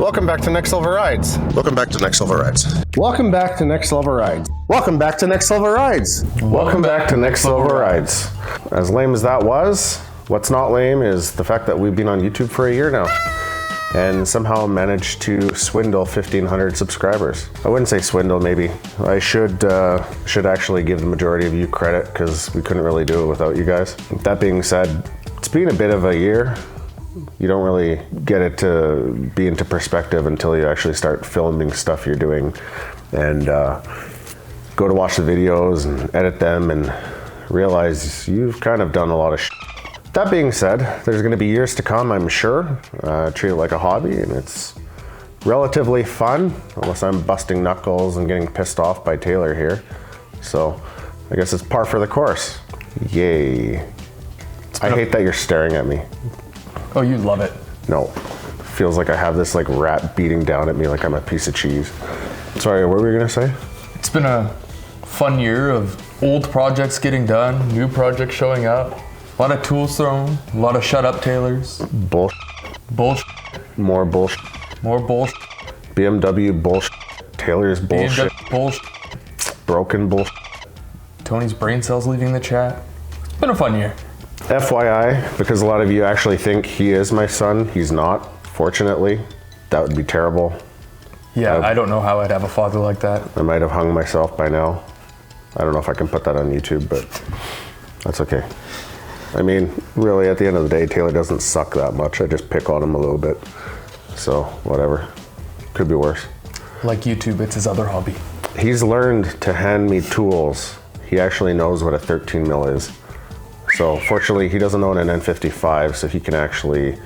Welcome back to Next Level Rides. Welcome back to Next Level Rides. Welcome back to Next Level Rides. Welcome back to Next Level Rides. Welcome back to Next Level Rides. As lame as that was, what's not lame is the fact that we've been on YouTube for a year now and somehow managed to swindle 1,500 subscribers. I wouldn't say swindle, maybe. I should actually give the majority of you credit because we couldn't really do it without you guys. That being said, it's been a bit of a year. You don't really get it to be into perspective until you actually start filming stuff you're doing and go to watch the videos and edit them and realize you've kind of done a lot of shit. That being said, there's going to be years to come, I'm sure. Treat it like a hobby, and it's relatively fun, unless I'm busting knuckles and getting pissed off by Taylor here. So I guess it's par for the course. Yay. I hate that you're staring at me. Oh, you love it. No, feels like I have this like rat beating down at me like I'm a piece of cheese. Sorry, what were you gonna say? It's been a fun year of old projects getting done, new projects showing up, a lot of tools thrown, a lot of shut up Taylors. Bullshit. Bullshit. More bullshit. More bullshit. BMW bullshit. Taylor's bullshit. BMW bullshit. Broken bullshit. Tony's brain cells leaving the chat. It's been a fun year. FYI, because a lot of you actually think he is my son, he's not, fortunately. That would be terrible. Yeah, I don't know how I'd have a father like that. I might have hung myself by now. I don't know if I can put that on YouTube, but that's okay. I mean, really, at the end of the day, Taylor doesn't suck that much. I just pick on him a little bit. So, whatever. Could be worse. Like YouTube, it's his other hobby. He's learned to hand me tools. He actually knows what a 13 mil is. So fortunately, he doesn't own an N55, so he can actually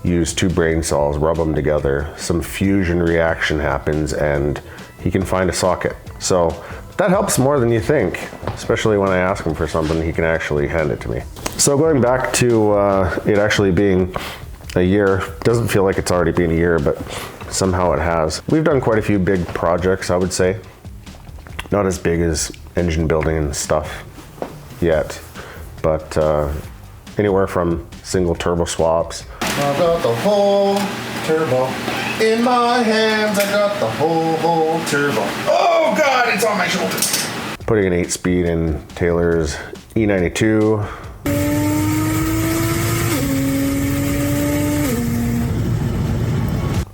use two brain cells, rub them together, some fusion reaction happens, and he can find a socket. So that helps more than you think, especially when I ask him for something, he can actually hand it to me. So going back to it actually being a year, doesn't feel like it's already been a year, but somehow it has. We've done quite a few big projects, I would say. Not as big as engine building and stuff yet. But anywhere from single turbo swaps. I got the whole turbo in my hands. I got the whole turbo. Oh God, it's on my shoulders. Putting an 8-speed in Taylor's E92.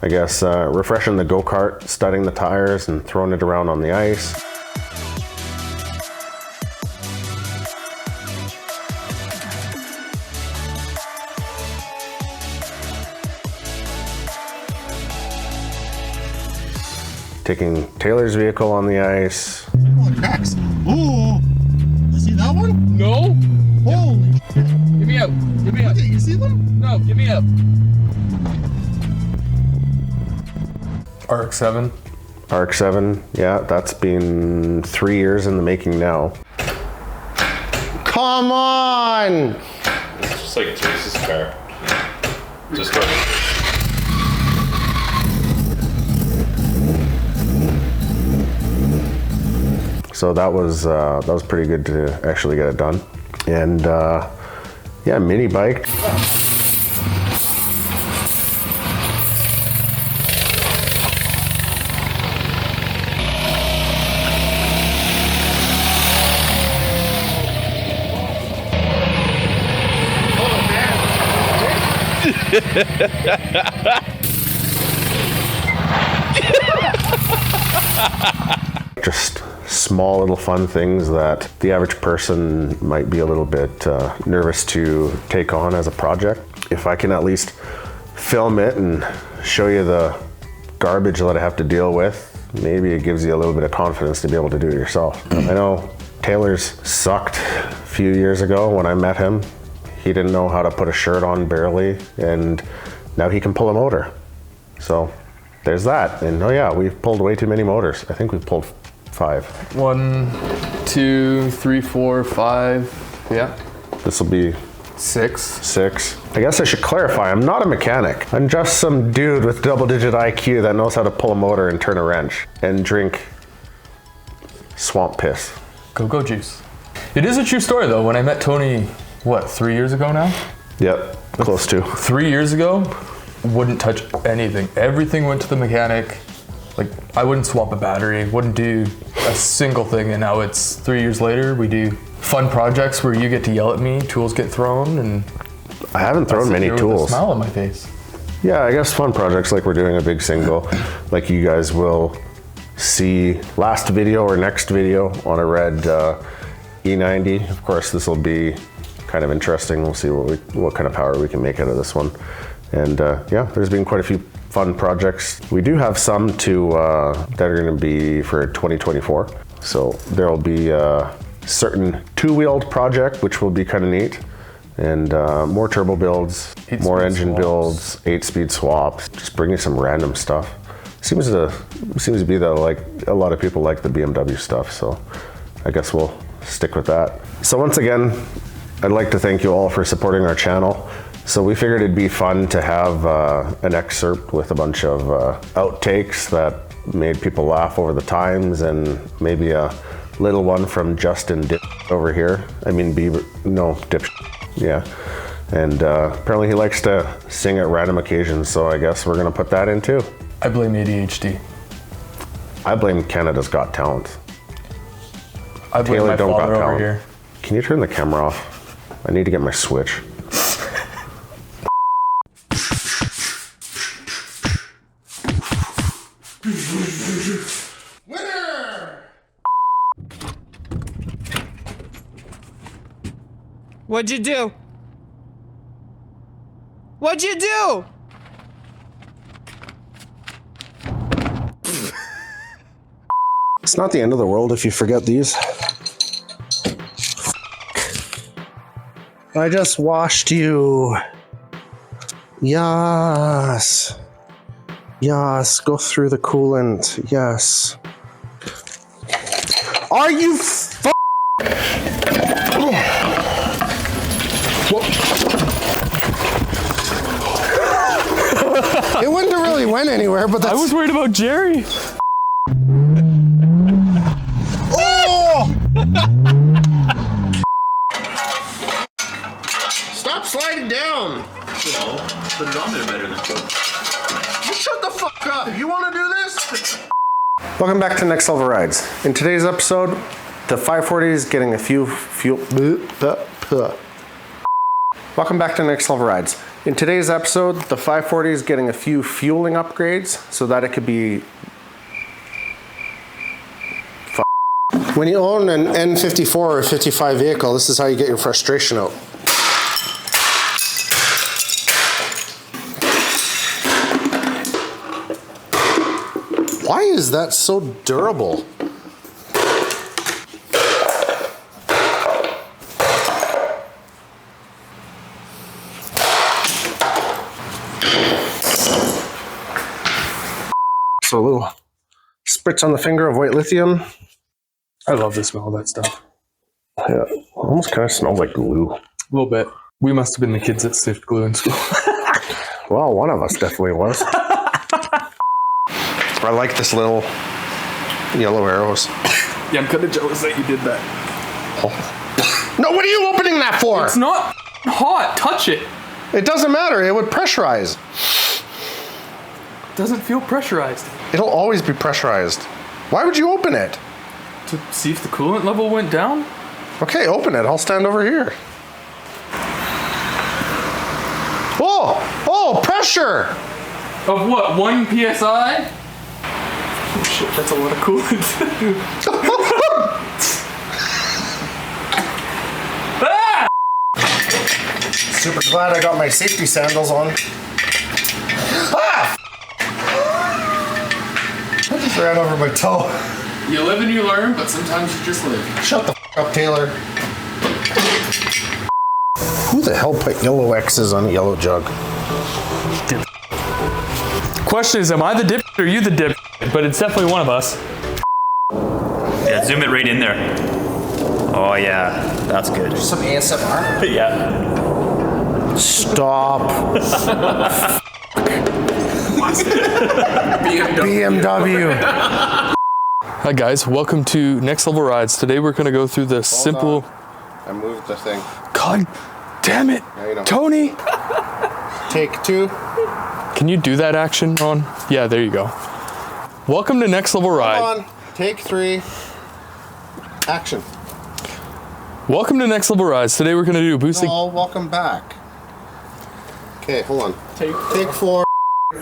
I guess refreshing the go-kart, studding the tires and throwing it around on the ice. Taking Taylor's vehicle on the ice. Oh, it cracks. Oh, you see that one? No. Holy shit. Give me up. Give me up. Okay, you see them? No, give me up. RX-7. RX-7, yeah, that's been 3 years in the making now. Come on! It's just like Chase's car. Just go. So that was pretty good to actually get it done. And yeah, mini bike. Just small little fun things that the average person might be a little bit nervous to take on as a project. If I can at least film it and show you the garbage that I have to deal with, maybe it gives you a little bit of confidence to be able to do it yourself. I know Taylor's sucked a few years ago when I met him. He didn't know how to put a shirt on barely, and now he can pull a motor. So there's that. And oh yeah, we've pulled way too many motors. I think we've pulled 5. 1, 2, 3, 4, 5. Yeah. This will be 6. 6. I guess I should clarify, I'm not a mechanic. I'm just some dude with double-digit IQ that knows how to pull a motor and turn a wrench and drink swamp piss. Go juice. It is a true story though. When I met Tony, what, 3 years ago now? Yep, close to. 3 years ago, wouldn't touch anything. Everything went to the mechanic. Like, I wouldn't swap a battery, wouldn't do a single thing, and now it's 3 years later, we do fun projects where you get to yell at me, tools get thrown, and I haven't thrown many with tools. a smile on my face. Yeah, I guess fun projects like we're doing a big single, like you guys will see last video or next video on a red E90. Of course, this will be kind of interesting. We'll see what kind of power we can make out of this one. And yeah, there's been quite a few fun projects. We do have some that are going to be for 2024. So there'll be a certain two-wheeled project, which will be kind of neat. And more turbo builds, more engine builds, 8-speed swaps, just bringing some random stuff. Seems to be that like a lot of people like the BMW stuff, so I guess we'll stick with that. So once again, I'd like to thank you all for supporting our channel. So we figured it'd be fun to have an excerpt with a bunch of outtakes that made people laugh over the times, and maybe a little one from Justin Dip over here. I mean Bieber, no, Dip. Yeah, and apparently he likes to sing at random occasions, so I guess we're gonna put that in too. I blame ADHD. I blame Canada's Got Talent. I blame Taylor my don't got father over talent. here. Can you turn the camera off? I need to get my switch. Winner! What'd you do? What'd you do? It's not the end of the world if you forget these. I just washed you. Yes. Yes, go through the coolant. Yes. Are you It wouldn't have really went anywhere, but that's... I was worried about Jerry. Oh! Stop sliding down. Well, put it on there better than Just shut the fuck up. You want to do this? Welcome back to Next Level Rides. In today's episode, the 540 is getting a few Welcome back to Next Level Rides. In today's episode, the 540 is getting a few fueling upgrades so that it could be When you own an N54 or 55 vehicle, this is how you get your frustration out. Why is that so durable? So a little spritz on the finger of white lithium. I love the smell of that stuff. Yeah, almost kind of smells like glue. A little bit. We must have been the kids that sniffed glue in school. Well, one of us definitely was. I like this little yellow arrows. Yeah, I'm kind of jealous that you did that. Oh. No, what are you opening that for? It's not hot. Touch it. It doesn't matter. It would pressurize. It doesn't feel pressurized. It'll always be pressurized. Why would you open it? To see if the coolant level went down? Okay, open it. I'll stand over here. Oh, pressure. Of what, 1 PSI? Oh shit, that's a lot of coolant. Ah! Super glad I got my safety sandals on. Ah! I just ran over my toe. You live and you learn, but sometimes you just live. Shut the f up, Taylor. Who the hell put yellow X's on a yellow jug? Question is, am I the dip or you the dip? But it's definitely one of us. Yeah, zoom it right in there. Oh yeah, that's good. Some ASMR? Yeah. Stop. BMW. Hi guys, welcome to Next Level Rides. Today we're gonna go through the simple... I moved the thing. God damn it, Yeah, you know. Tony! Take two. Can you do that action, Ron? Yeah, there you go. Welcome to Next Level Ride. Hold on. Take 3. Action. Welcome to Next Level Rides. Today we're gonna do boosting. Oh, welcome back. Okay, hold on. Take 4.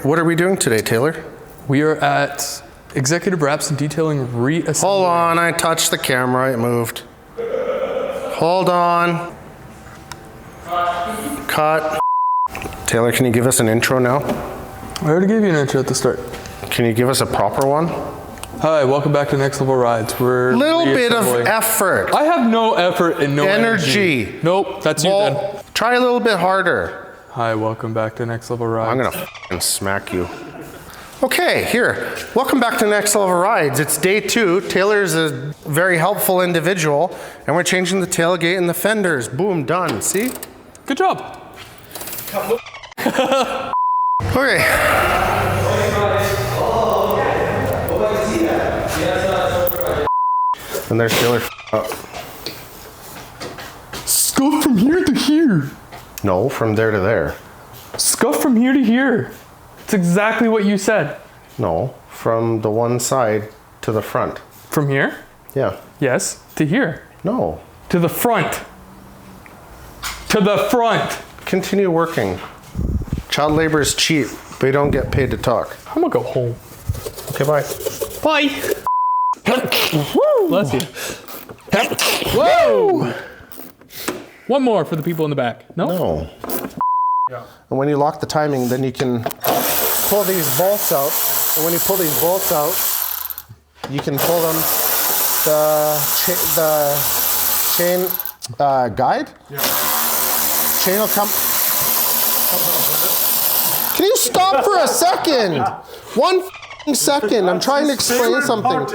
What are we doing today, Taylor? We are at Executive Wraps and Detailing Reassembly. Hold on, I touched the camera, it moved. Hold on. Cut. Taylor, can you give us an intro now? I already gave you an intro at the start. Can you give us a proper one? Hi, welcome back to Next Level Rides. We're Little bit of reassembling. effort. I have no effort and no energy. Nope, that's you then. Well, try a little bit harder. Hi, welcome back to Next Level Rides. I'm gonna f***ing smack you. Okay, here. Welcome back to Next Level Rides. It's day 2. Taylor's a very helpful individual, and we're changing the tailgate and the fenders. Boom, done. See? Good job. Okay. And there's Taylor up. Scuff from here to here. No, from there to there. Scuff from here to here. It's exactly what you said. No, from the one side to the front. From here? Yeah. Yes. To here. No. To the front. To the front. Continue working. Child labor is cheap. They don't get paid to talk. I'm gonna go home. Okay, bye. Bye. Bless you. Whoa! One more for the people in the back. No? No. And when you lock the timing, then you can pull these bolts out. And when you pull these bolts out, you can pull them. The chain guide. Yeah. Chain will come. Can you stop for a second? 1 second. I'm trying to explain something.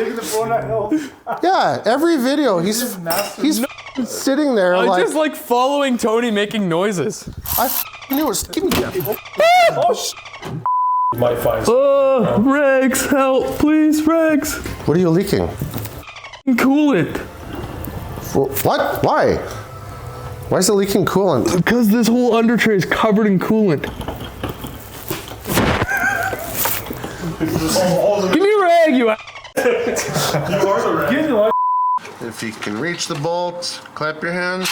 Yeah, every video he's sitting there I like. just like following Tony making noises. I knew it was. Give me that. Regs, help, please, Regs. What are you leaking? Coolant. What? Why? Why is it leaking coolant? Because this whole under tray is covered in coolant. Give me a rag, you If you can reach the bolt, clap your hands.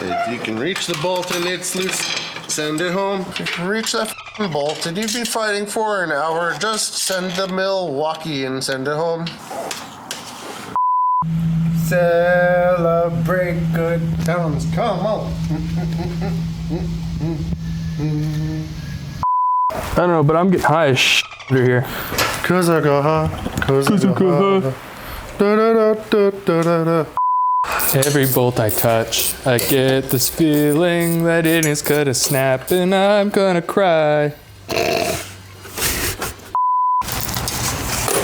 If you can reach the bolt and it's loose, send it home. If you can reach that f***ing bolt and you've been fighting for an hour, just send the Milwaukee and send it home. Celebrate good times, come on. I don't know, but I'm getting high as shit under here. Cause I got high, cause I got high. Da, da, da, da, da, da, da. Every bolt I touch, I get this feeling that it is gonna snap and I'm gonna cry.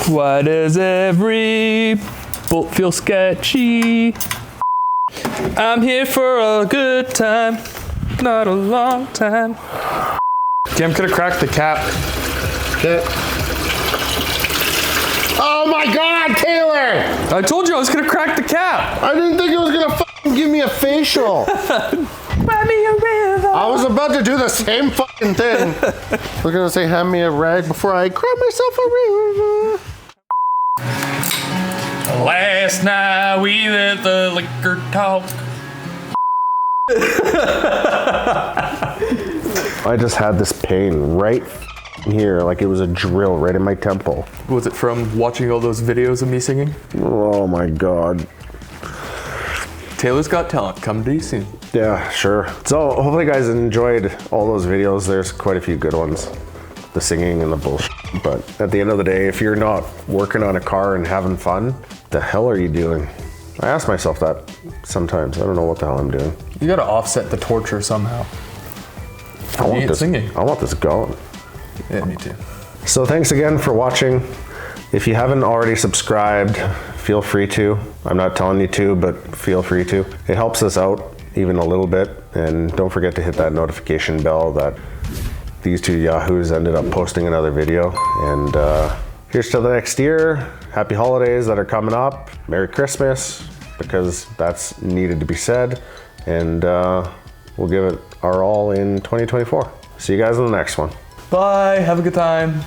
Why does every bolt feel sketchy? I'm here for a good time, not a long time. Okay, I'm gonna crack the cap. Okay. Oh my God, Taylor! I told you I was gonna crack the cap. I didn't think it was gonna fucking give me a facial. Let me a river. I was about to do the same fucking thing. I was gonna say, hand me a rag before I grab myself a river. Last night we let the liquor talk. I just had this pain right here, like it was a drill right in my temple. Was it from watching all those videos of me singing? Oh my God. Taylor's Got Talent, come to you soon. Yeah, sure. So hopefully you guys enjoyed all those videos. There's quite a few good ones. The singing and the bullshit. But at the end of the day, if you're not working on a car and having fun, the hell are you doing? I ask myself that sometimes. I don't know what the hell I'm doing. You gotta offset the torture somehow. I want this singing. I want this going. Yeah, me too. So thanks again for watching. If you haven't already subscribed, feel free to. I'm not telling you to, but feel free to. It helps us out even a little bit. And don't forget to hit that notification bell that these two yahoos ended up posting another video. And here's to the next year. Happy holidays that are coming up. Merry Christmas, because that's needed to be said. And we'll give it our all in 2024. See you guys in the next one. Bye. Have a good time.